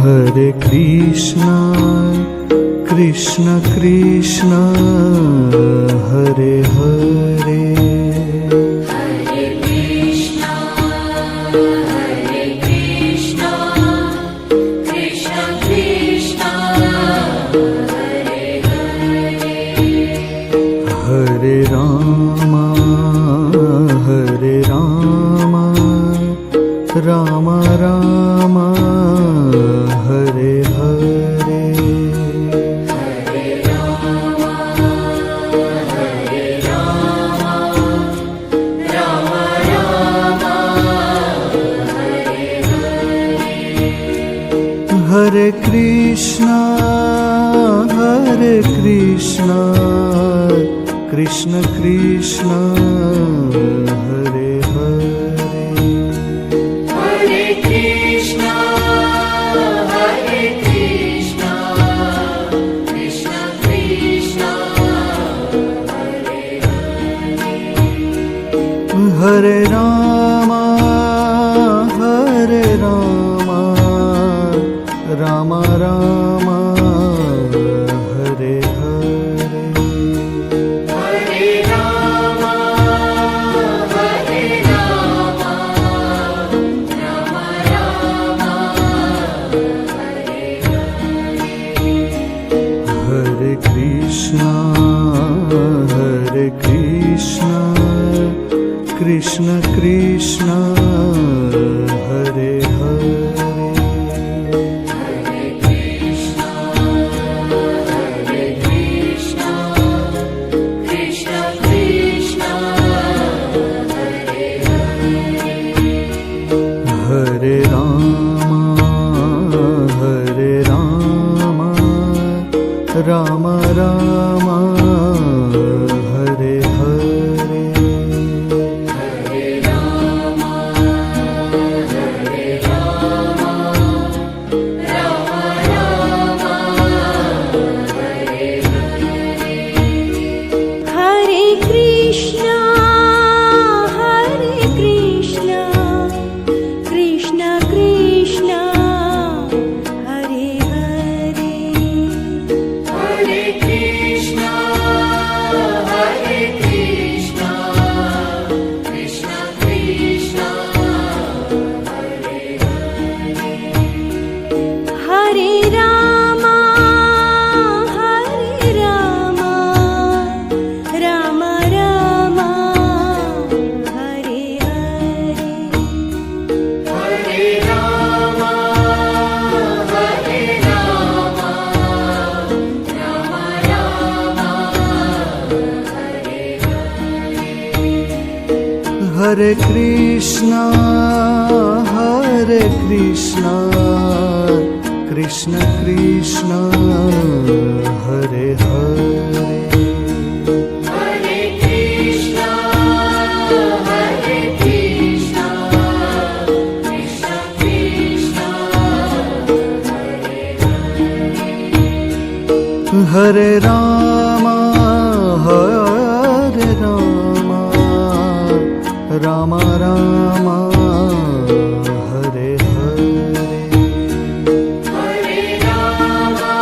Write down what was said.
Hare Krishna, Krishna Krishna, Hare Hare. Hare Rama, Rama Rama, Hare Hare. Hare Rama, Rama Rama, Hare Hare. Hare Krishna, Krishna Krishna, Hare Hare. Hare Krishna, Krishna Krishna, Hare Hare. Hare Rama, Rama Rama, Hare Hare. Hare Rama, Rama Rama, Hare Hare. Hare Krishna, Krishna Krishna, Hare Hare. Hare Krishna, Krishna Krishna, Hare Hare. Hare Rama, Rama Rama, Hare Hare. Hare Rama, Rama Rama, Hare Hare. Hare Krishna, Krishna Krishna, Hare Hare. Hare Krishna, Krishna Krishna, Hare Hare. Hare Rama, Rama Rama, Hare Hare. Hare Rama, Rama Rama, Hare Hare. Hare Krishna, Krishna Krishna, Hare Hare. Hare Krishna, Krishna Krishna, Hare Hare. Hare Rama, Rama Rama,